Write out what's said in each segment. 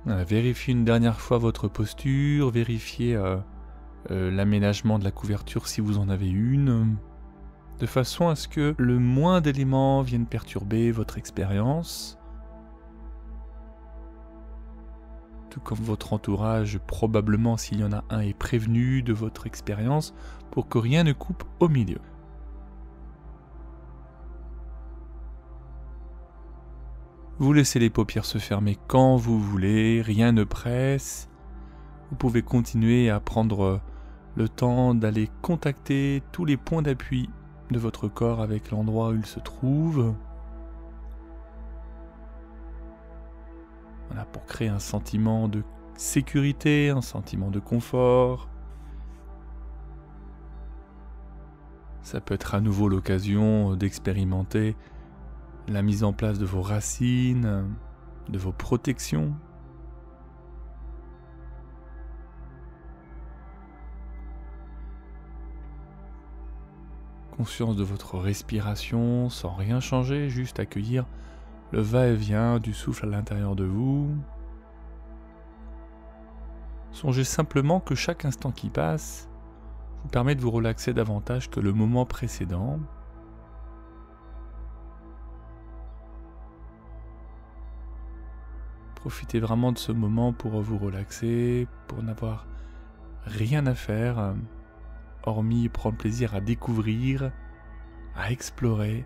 Vérifiez une dernière fois votre posture, vérifiez l'aménagement de la couverture si vous en avez une, de façon à ce que le moins d'éléments viennent perturber votre expérience. Tout comme votre entourage, probablement s'il y en a un, est prévenu de votre expérience pour que rien ne coupe au milieu. Vous laissez les paupières se fermer quand vous voulez, rien ne presse. Vous pouvez continuer à prendre le temps d'aller contacter tous les points d'appui de votre corps avec l'endroit où il se trouve. Voilà, pour créer un sentiment de sécurité, un sentiment de confort. Ça peut être à nouveau l'occasion d'expérimenter la mise en place de vos racines, de vos protections. Conscience de votre respiration sans rien changer, juste accueillir le va-et-vient du souffle à l'intérieur de vous. Songez simplement que chaque instant qui passe vous permet de vous relaxer davantage que le moment précédent. Profitez vraiment de ce moment pour vous relaxer, pour n'avoir rien à faire, hormis prendre plaisir à découvrir, à explorer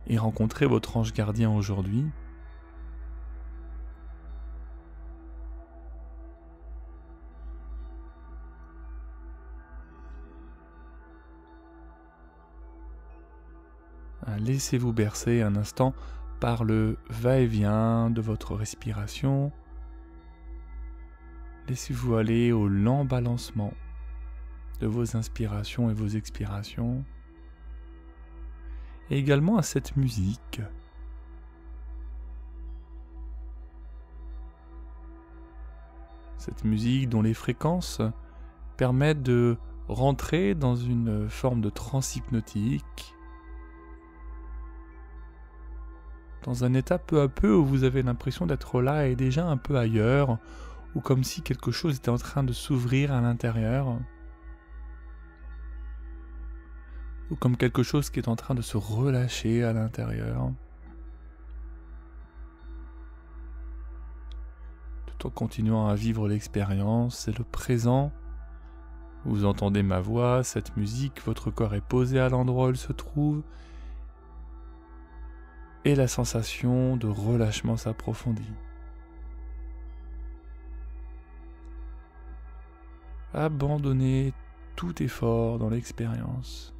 et rencontrer votre ange gardien aujourd'hui. Laissez-vous bercer un instant par le va-et-vient de votre respiration. Laissez-vous aller au lent balancement de vos inspirations et vos expirations. Et également à cette musique. Cette musique dont les fréquences permettent de rentrer dans une forme de transe hypnotique, dans un état peu à peu où vous avez l'impression d'être là et déjà un peu ailleurs, ou comme si quelque chose était en train de s'ouvrir à l'intérieur, ou comme quelque chose qui est en train de se relâcher à l'intérieur, tout en continuant à vivre l'expérience. C'est le présent. Vous entendez ma voix, cette musique, votre corps est posé à l'endroit où il se trouve, et la sensation de relâchement s'approfondit. Abandonnez tout effort dans l'expérience.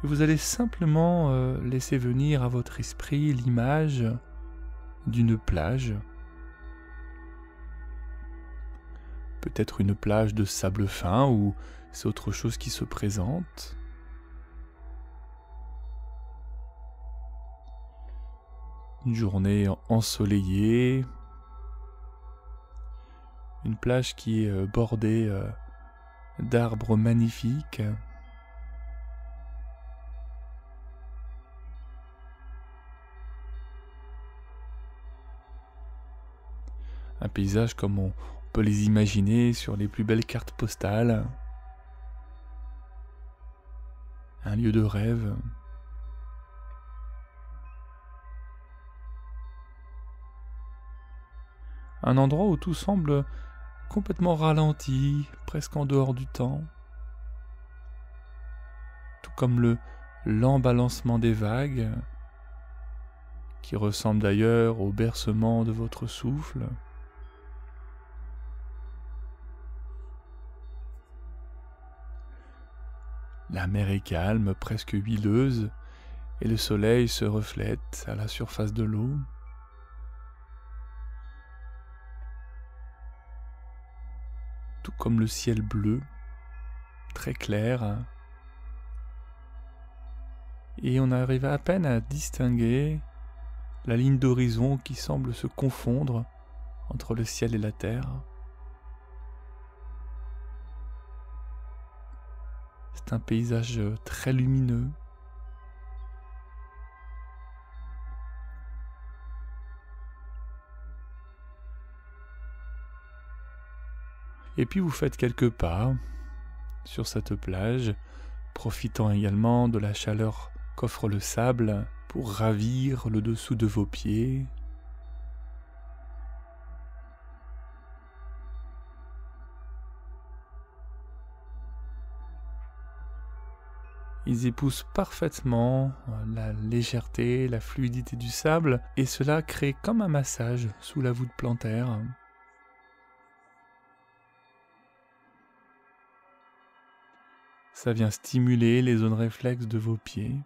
Vous allez simplement laisser venir à votre esprit l'image d'une plage. Peut-être une plage de sable fin ou c'est autre chose qui se présente. Une journée ensoleillée. Une plage qui est bordée d'arbres magnifiques. Un paysage comme on peut les imaginer sur les plus belles cartes postales. Un lieu de rêve. Un endroit où tout semble complètement ralenti, presque en dehors du temps. Tout comme le lent balancement des vagues, qui ressemble d'ailleurs au bercement de votre souffle. La mer est calme, presque huileuse, et le soleil se reflète à la surface de l'eau. Tout comme le ciel bleu, très clair. Et on arrive à peine à distinguer la ligne d'horizon qui semble se confondre entre le ciel et la terre. C'est un paysage très lumineux. Et puis vous faites quelques pas sur cette plage, profitant également de la chaleur qu'offre le sable pour ravir le dessous de vos pieds. Ils épousent parfaitement la légèreté, la fluidité du sable, et cela crée comme un massage sous la voûte plantaire. Ça vient stimuler les zones réflexes de vos pieds.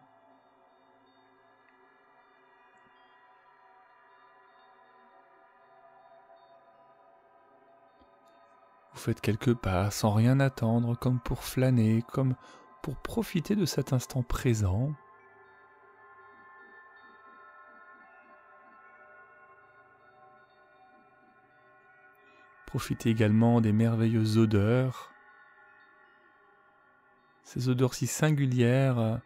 Vous faites quelques pas sans rien attendre, comme pour flâner, comme pour profiter de cet instant présent. Profitez également des merveilleuses odeurs, ces odeurs si singulières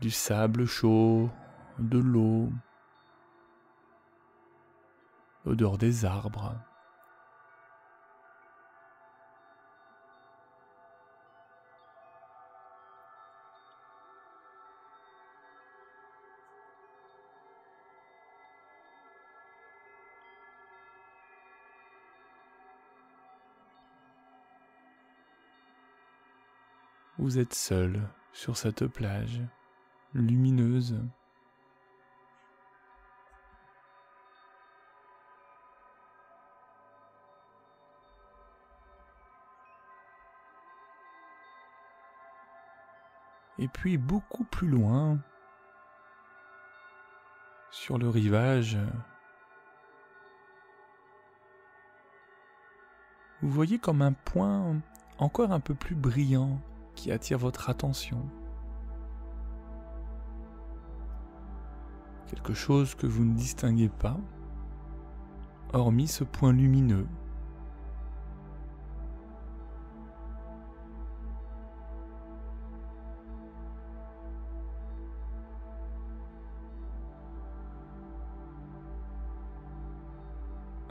du sable chaud, de l'eau, l'odeur des arbres. Vous êtes seul sur cette plage lumineuse. Et puis beaucoup plus loin, sur le rivage, vous voyez comme un point encore un peu plus brillant qui attire votre attention. Quelque chose que vous ne distinguez pas, hormis ce point lumineux.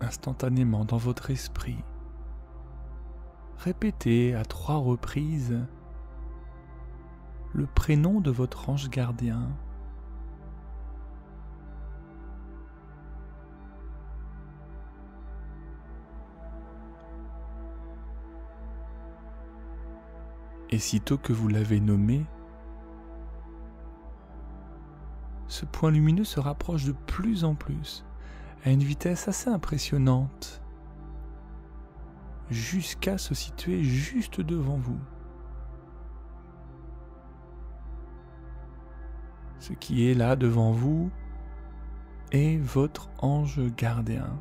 Instantanément dans votre esprit, répétez à 3 reprises le prénom de votre ange gardien. Et sitôt que vous l'avez nommé, ce point lumineux se rapproche de plus en plus, à une vitesse assez impressionnante, jusqu'à se situer juste devant vous. Ce qui est là devant vous est votre ange gardien.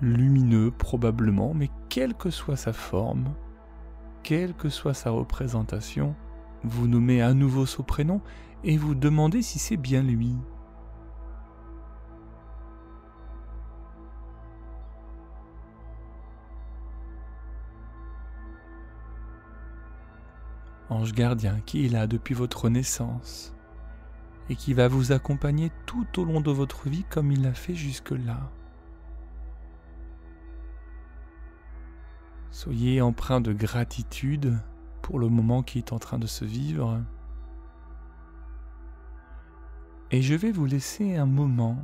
Lumineux probablement, mais quelle que soit sa forme, quelle que soit sa représentation, vous nommez à nouveau son prénom et vous demandez si c'est bien lui. Ange gardien qui est là depuis votre naissance et qui va vous accompagner tout au long de votre vie comme il l'a fait jusque-là. Soyez empreint de gratitude pour le moment qui est en train de se vivre. Et je vais vous laisser un moment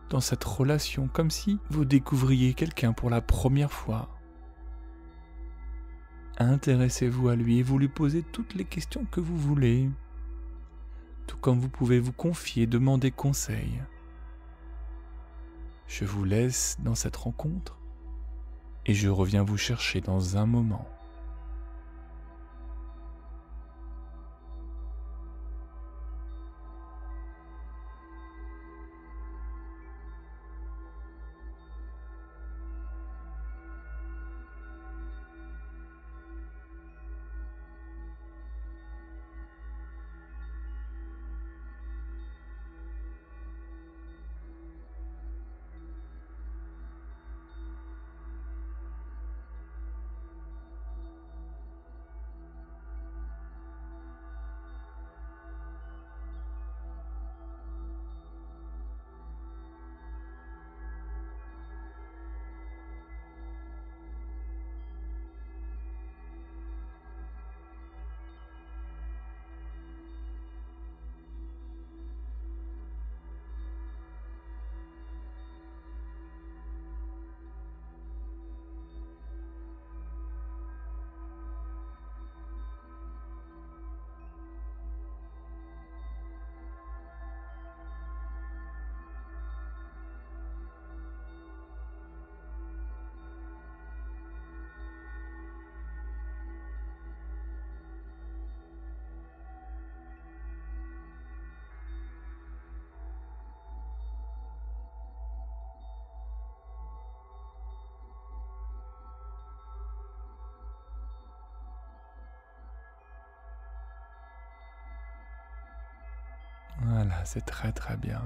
dans cette relation, comme si vous découvriez quelqu'un pour la première fois. Intéressez-vous à lui et vous lui posez toutes les questions que vous voulez, tout comme vous pouvez vous confier, demander conseil. Je vous laisse dans cette rencontre et je reviens vous chercher dans un moment. Voilà, c'est très très bien.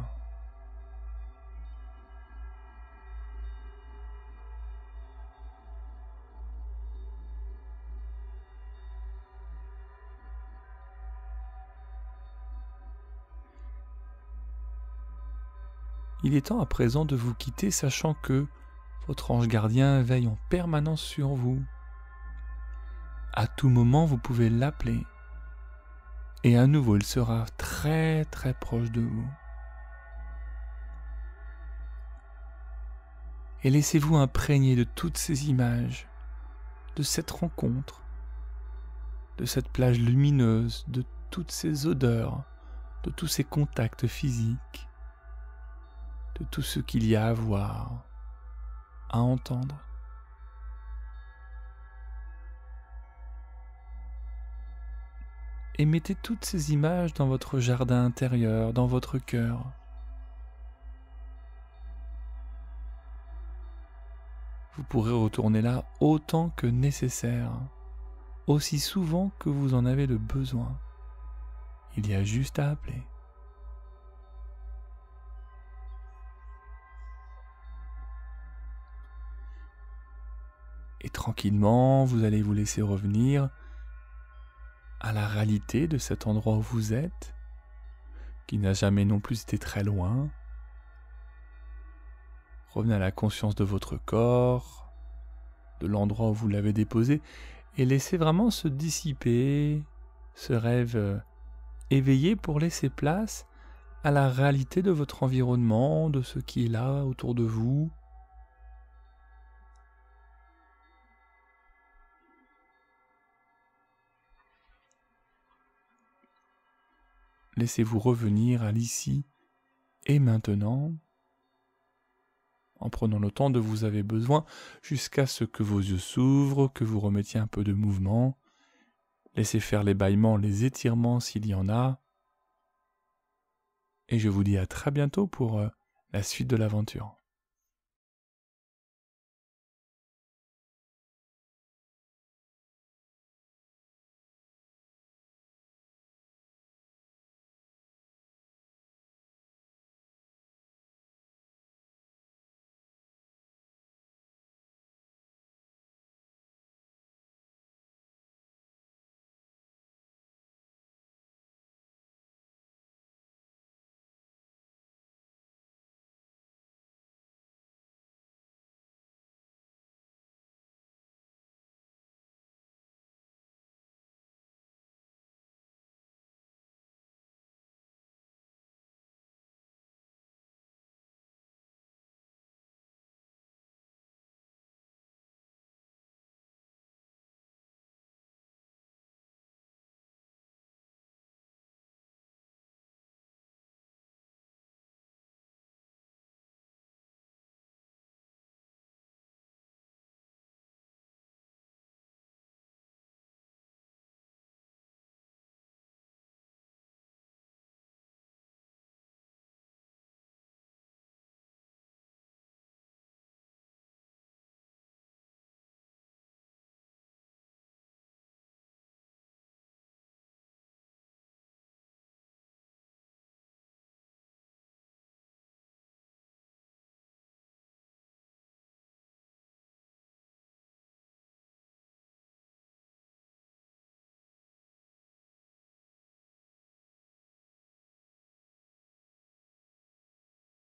Il est temps à présent de vous quitter, sachant que votre ange gardien veille en permanence sur vous. À tout moment, vous pouvez l'appeler. Et à nouveau, il sera très très proche de vous. Et laissez-vous imprégner de toutes ces images, de cette rencontre, de cette plage lumineuse, de toutes ces odeurs, de tous ces contacts physiques, de tout ce qu'il y a à voir, à entendre. Et mettez toutes ces images dans votre jardin intérieur, dans votre cœur. Vous pourrez retourner là autant que nécessaire, aussi souvent que vous en avez le besoin. Il y a juste à appeler. Et tranquillement, vous allez vous laisser revenir à la réalité de cet endroit où vous êtes, qui n'a jamais non plus été très loin. Revenez à la conscience de votre corps, de l'endroit où vous l'avez déposé, et laissez vraiment se dissiper ce rêve éveillé pour laisser place à la réalité de votre environnement, de ce qui est là autour de vous. Laissez-vous revenir à l'ici et maintenant, en prenant le temps dont vous avez besoin, jusqu'à ce que vos yeux s'ouvrent, que vous remettiez un peu de mouvement. Laissez faire les bâillements, les étirements s'il y en a. Et je vous dis à très bientôt pour la suite de l'aventure.